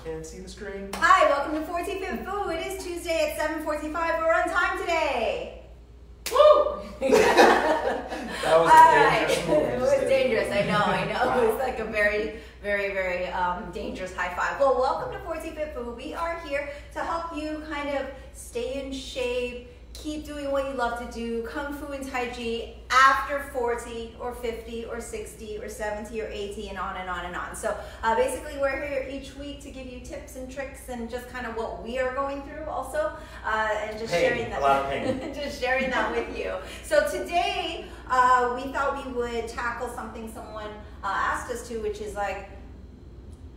Can't see the screen. Hi, welcome to forgetful. It is Tuesday at 7:45. We're on time today. Woo! That was a dangerous move. It was dangerous. I know. Wow. It was like a very, very dangerous high five. Well, welcome to forgetful. We are here to help you kind of stay in shape, keep doing what you love to do, Kung Fu and Tai Chi after 40 or 50 or 60 or 70 or 80 and on and on and on. So basically we're here each week to give you tips and tricks and just kind of what we are going through also and just sharing that. A lot of pain. Just sharing that with you. So today we thought we would tackle something someone asked us to, which is like,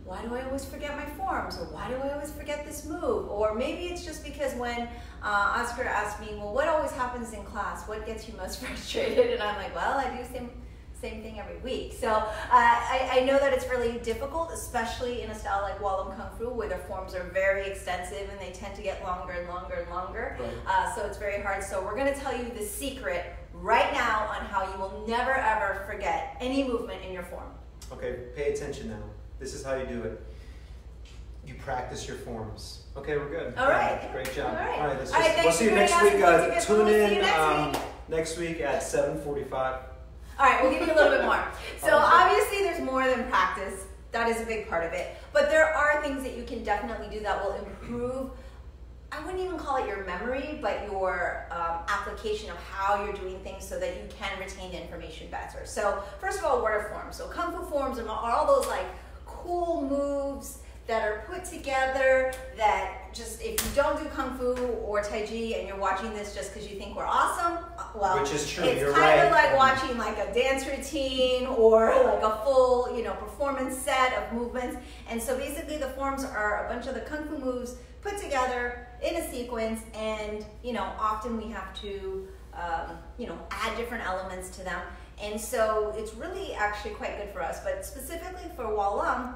why do I always forget my forms? Or why do I always forget this move? Or maybe it's just because when Oscar asked me, well, what always happens in class? What gets you most frustrated? And I'm like, well, I do same thing every week. So I know that it's really difficult, especially in a style like Wallum Kung Fu, where the forms are very extensive and they tend to get longer and longer and longer. Right. So it's very hard. So we're going to tell you the secret right now on how you will never ever forget any movement in your form. Okay, pay attention now. This is how you do it. You practice your forms. Okay, we're good. All right. Great job. All right. All right, let's All right, we'll see you next week. Tune in next week at 7:45. All right, we'll give you a little bit more. So obviously there's more than practice. That is a big part of it. But there are things that you can definitely do that will improve, I wouldn't even call it your memory, but your application of how you're doing things so that you can retain the information better. So first of all, what are forms? So Kung Fu forms are all those like cool moves that are put together that just, if you don't do Kung Fu or Tai Chi and you're watching this just because you think we're awesome, well, which is true. It's kind of like watching like a dance routine or like a full, performance set of movements. And so basically the forms are a bunch of the Kung Fu moves put together in a sequence, and often we have to add different elements to them. And so it's really actually quite good for us, but specifically for Wallum,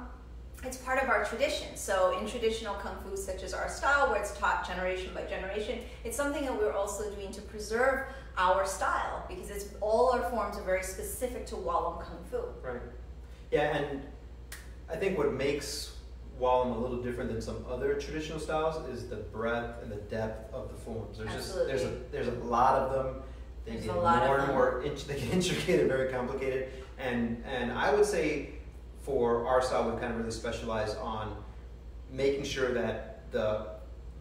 it's part of our tradition. So in traditional Kung Fu, such as our style, where it's taught generation by generation, it's something that we're also doing to preserve our style, because all our forms are very specific to Wallum Kung Fu. Right. Yeah, and I think what makes Wallum a little different than some other traditional styles is the breadth and the depth of the forms. There's a lot of them. They get more and more they get intricate, very complicated, and I would say for our style we kind of really specialize on making sure that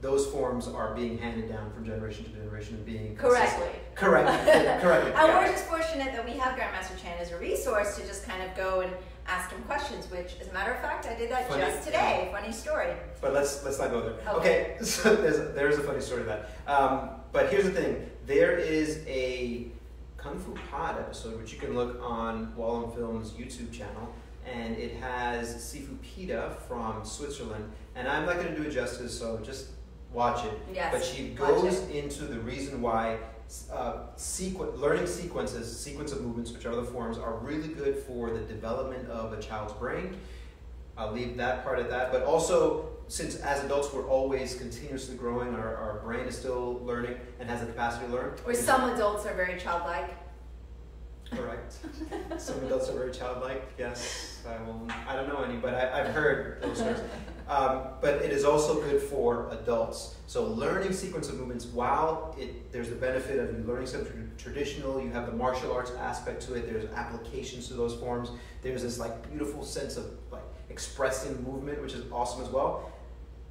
those forms are being handed down from generation to generation and being correctly. Correctly. And we're just fortunate that we have Grandmaster Chan as a resource to just kind of go and ask him questions, which, as a matter of fact, I did that just today. Funny story. But let's not go there. Okay, so there's a funny story to that. But here's the thing. There is a Kung Fu Pod episode, which you can look on Wallum Film's YouTube channel, and it has Sifu Pita from Switzerland. And I'm not going to do it justice, so just watch it. Yes, but she goes into the reason why learning sequence of movements, which are the forms, are really good for the development of a child's brain. I'll leave that part at that. But also, since as adults we're always continuously growing, our brain is still learning and has the capacity to learn. Or some adults are very childlike. Correct. Some adults are very childlike, yes. I don't know any, but I've heard those stories. But it is also good for adults. So learning sequence of movements, while there's the benefit of you learning something traditional, you have the martial arts aspect to it, there's applications to those forms, there's this like beautiful sense of like expressing movement, which is awesome as well.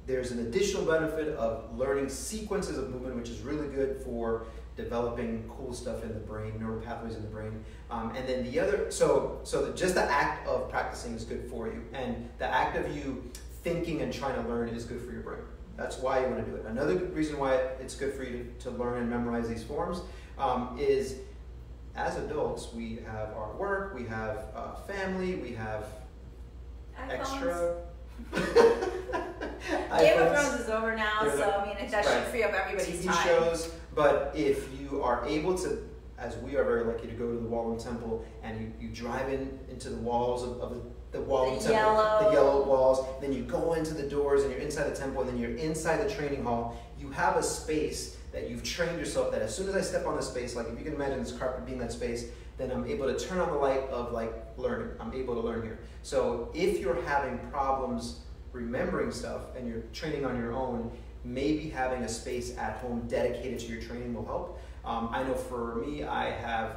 There's an additional benefit of learning sequences of movement, which is really good for developing cool stuff in the brain, neural pathways in the brain. And then the other, just the act of practicing is good for you. And the act of you thinking and trying to learn is good for your brain. That's why you want to do it. Another reason why it's good for you to learn and memorize these forms is as adults, we have our work, we have family, we have extra. Game of Thrones is over now, so I mean, that should free up everybody's TV time. shows, but if you are able to, as we are very lucky to go to the Wallum Temple, and you drive into the walls of the Wallum Temple, the yellow walls, then you go into the doors and you're inside the temple, and then you're inside the training hall, you have a space that you've trained yourself that as soon as I step on the space, like if you can imagine this carpet being that space, then I'm able to turn on the light of like learning. I'm able to learn here. So if you're having problems remembering stuff and you're training on your own, maybe having a space at home dedicated to your training will help. I know for me, I have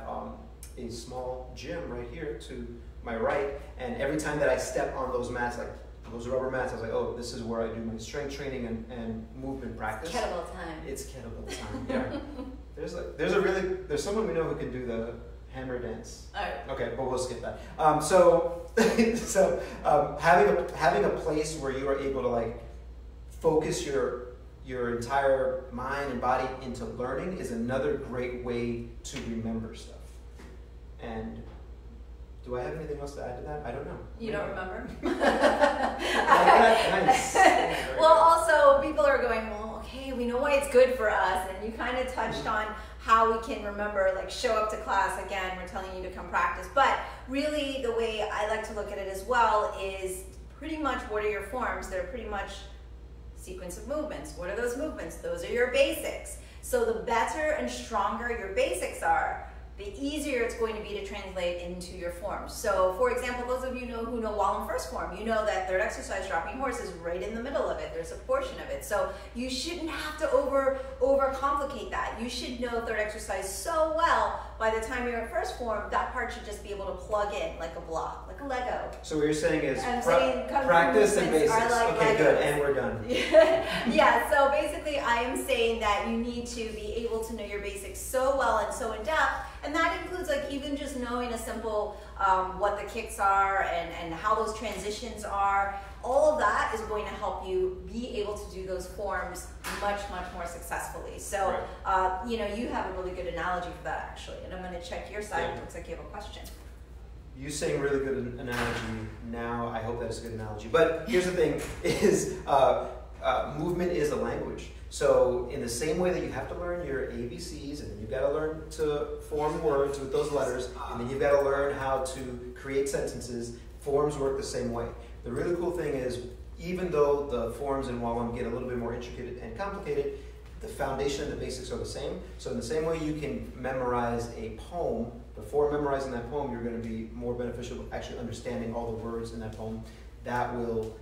a small gym right here to my right, and every time that I step on those mats, like those rubber mats, I was like, oh, this is where I do my strength training and movement practice. Kettlebell time. It's kettlebell time, yeah. There's someone we know who can do the hammer dance. All right. Okay, but we'll skip that. Having a place where you are able to like focus your entire mind and body into learning is another great way to remember stuff. And do I have anything else to add to that? I don't know. You don't remember? Nice. Well, also, people are going, well, okay, we know why it's good for us. And you kind of touched on how we can remember, like show up to class. Again, we're telling you to come practice. But really, the way I like to look at it as well is pretty much what are your forms? They're pretty much sequence of movements. What are those movements? Those are your basics. So the better and stronger your basics are, the easier it's going to be to translate into your forms. So, for example, those of you who know Wallem first form, you know that third exercise, dropping horse, is right in the middle of it. There's a portion of it. So you shouldn't have to overcomplicate that. You should know third exercise so well, by the time you're in first form, that part should just be able to plug in like a block, like a Lego. So what you're saying is practice and basics. Like okay, Legos. Good, and we're done. Yeah, so basically I am saying that you need to be able to know your basics so well and so in depth. And that includes like even just knowing a simple what the kicks are and how those transitions are. All of that is going to help you be able to do those forms much, much more successfully. So, you have a really good analogy for that actually. And I'm going to check your side. Yeah. It looks like you have a question. You saying really good analogy now, I hope that's a good analogy. But here's the thing, is movement is a language. So in the same way that you have to learn your ABCs, and then you've got to learn to form words with those letters, and then you've got to learn how to create sentences, forms work the same way. The really cool thing is, even though the forms in Wallem get a little bit more intricate and complicated, the foundation and the basics are the same. So in the same way you can memorize a poem, before memorizing that poem, you're going to be more beneficial actually understanding all the words in that poem. That will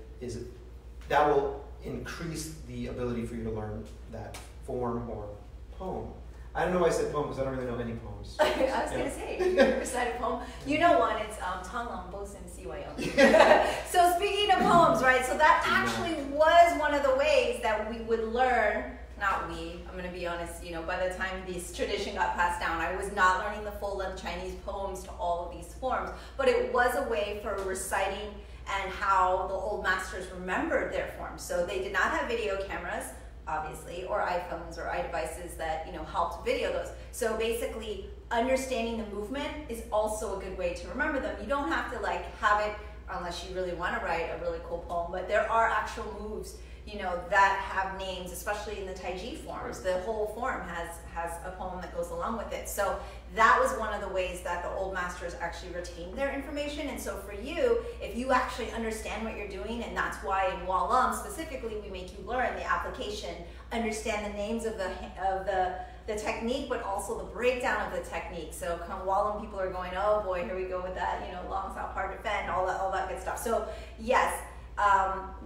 increase the ability for you to learn that form or poem. I don't know why I said poem because I don't really know any poems. I was going to say, you recite a poem. You know one, it's Tangram Bosim Siwayong. So speaking of poems, right, so that actually was one of the ways that we would learn, not we, I'm going to be honest, by the time this tradition got passed down, I was not learning the full-length Chinese poems to all of these forms, but it was a way for reciting and how the old masters remembered their forms. So they did not have video cameras, obviously, or iPhones or iDevices that helped video those. So basically, understanding the movement is also a good way to remember them. You don't have to have it unless you really want to write a really cool poem, but there are actual moves that have names, especially in the Taiji forms. The whole form has a poem that goes along with it. So that was one of the ways that the old masters actually retained their information. And so for you, if you actually understand what you're doing, and that's why in Wallem specifically, we make you learn the application, understand the names of the technique, but also the breakdown of the technique. So come Wallem, people are going, oh boy, here we go with that, long, south, hard, defend, all that good stuff. So yes,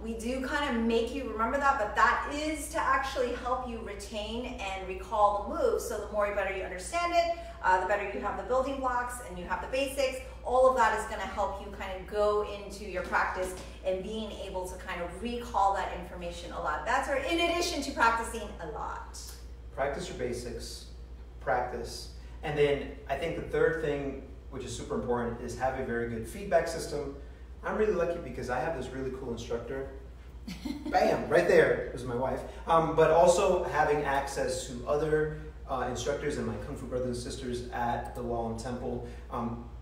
we do kind of make you remember that, but that is to actually help you retain and recall the moves. So the better you understand it, the better you have the building blocks and you have the basics. All of that is going to help you kind of go into your practice and being able to kind of recall that information a lot. That's in addition to practicing a lot. Practice your basics, practice. And then I think the third thing, which is super important, is have a very good feedback system. I'm really lucky because I have this really cool instructor. Bam, right there. It was my wife. But also having access to other instructors and my Kung Fu brothers and sisters at the Wallem Temple.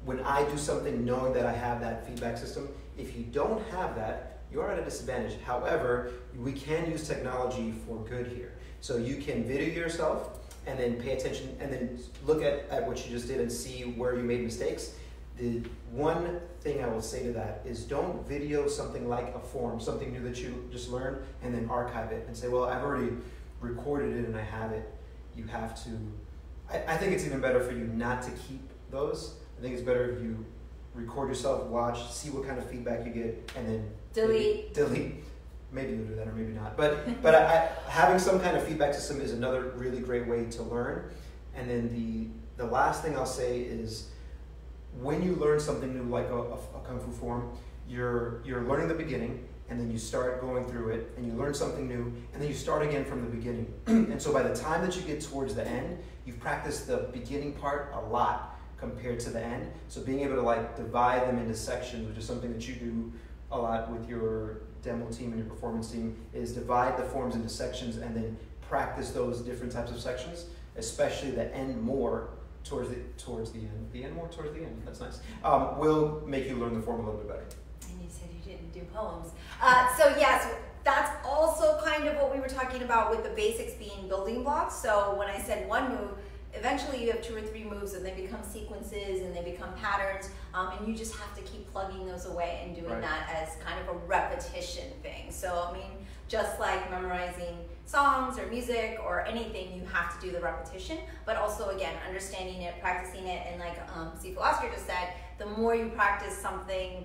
When I do something, knowing that I have that feedback system, if you don't have that, you are at a disadvantage. However, we can use technology for good here. So you can video yourself and then pay attention and then look at what you just did and see where you made mistakes. The one thing I will say to that is don't video something like a form, something new that you just learned, and then archive it and say, well, I've already recorded it and I have it. You have to, I think it's even better for you not to keep those. I think it's better if you record yourself, watch, see what kind of feedback you get, and then delete. Maybe you'll do that or maybe not. But having some kind of feedback system is another really great way to learn. And then the last thing I'll say is when you learn something new, like a Kung Fu form, you're learning the beginning, and then you start going through it, and you learn something new, and then you start again from the beginning. And so by the time that you get towards the end, you've practiced the beginning part a lot compared to the end. So being able to like divide them into sections, which is something that you do a lot with your demo team and your performance team, is divide the forms into sections and then practice those different types of sections, especially the end more towards the end. The end more towards the end. That's nice. Will make you learn the form a little bit better. And you said you didn't do poems. So yes, that's also kind of what we were talking about with the basics being building blocks. So when I said one move, eventually you have 2 or 3 moves and they become sequences and they become patterns, and you just have to keep plugging those away and doing that as kind of a repetition thing. So I mean, just like memorizing songs or music or anything, you have to do the repetition, but also again, understanding it, practicing it, and like Sifu Oscar just said, the more you practice something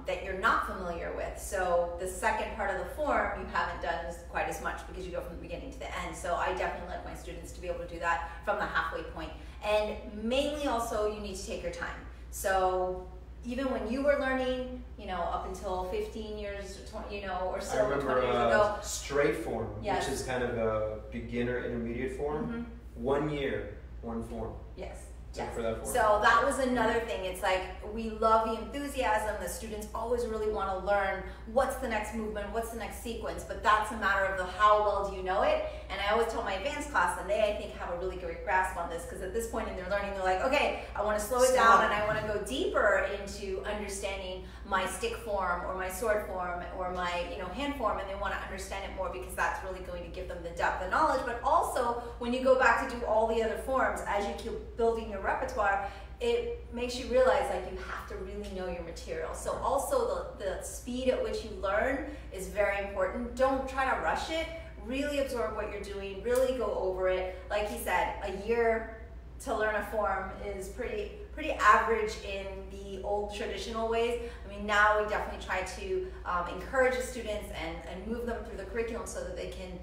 that you're not familiar with. So the second part of the form you haven't done quite as much because you go from the beginning to the end. So I definitely like my students to be able to do that from the halfway point. And mainly also you need to take your time. So even when you were learning, you know, up until 15 years, 20, you know, or so, I remember 20 years ago. Straight form, Yes. which is kind of a beginner intermediate form. 1 year, 1 form. Yes. Except for that form. So that was another thing. It's like we love the enthusiasm. The students always really want to learn what's the next movement, what's the next sequence, but that's a matter of the how well do you know it. And I always tell my advanced class, and they I think have a really great grasp on this, because at this point in their learning, they're like, okay, I want to slow it down and I want to go deeper into understanding my stick form or my sword form or my hand form, and they want to understand it more because that's really going to give them the depth of knowledge. But also when you go back to do all the other forms, as you keep building your repertoire, it makes you realize like you have to really know your material. So also the speed at which you learn is very important. Don't try to rush it. Really absorb what you're doing, really go over it. Like he said, a year to learn a form is pretty average in the old traditional ways. I mean, now we definitely try to encourage the students and move them through the curriculum so that they can,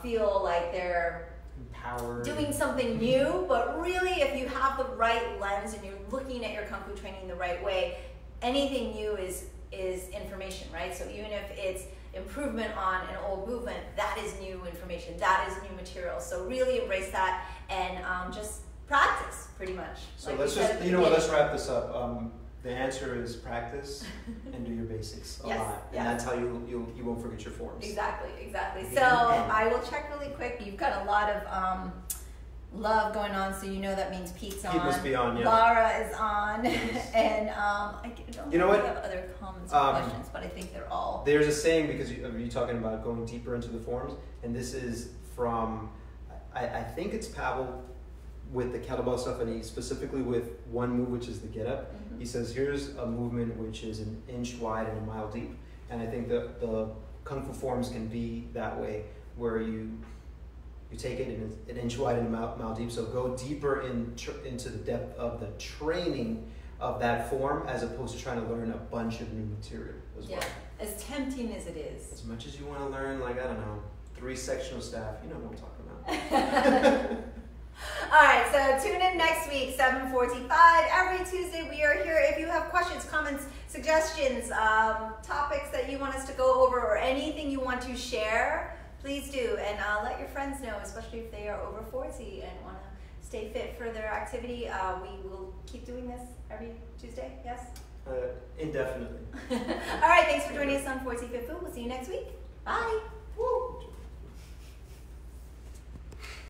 feel like they're empowered, doing something new. But really, if you have the right lens and you're looking at your Kung Fu training the right way, anything new is information, right? So even if it's improvement on an old movement, that is new information, that is new material. So really embrace that and just practice, pretty much. So like let's just, let's wrap this up. The answer is practice and do your basics a lot. And that's how you won't forget your forms. Exactly. So I will check really quick. You've got a lot of love going on, so that means Pete's on. Pete must be on, yeah. Laura is on. Yes. And I don't know what? have other comments or questions, but I think they're all. There's a saying, because you're talking about going deeper into the forms, and this is from, I think it's Pavel with the kettlebell stuff, and he specifically with one move, which is the get up. He says, here's a movement which is an inch wide and a mile deep. And I think that the Kung Fu forms can be that way, where you take it in an inch wide and a mile deep. So go deeper into the depth of the training of that form, as opposed to trying to learn a bunch of new material as well. As tempting as it is. As much as you want to learn, 3 sectional staff, you know what I'm talking about. All right, so tune in next week, 7:45. Every Tuesday we are here. If you have questions, comments, suggestions, topics that you want us to go over, or anything you want to share, please do. And let your friends know, especially if they are over 40 and want to stay fit for their activity. We will keep doing this every Tuesday, yes? Indefinitely. All right, thanks for joining us on 40 Fit Food. We'll see you next week. Bye.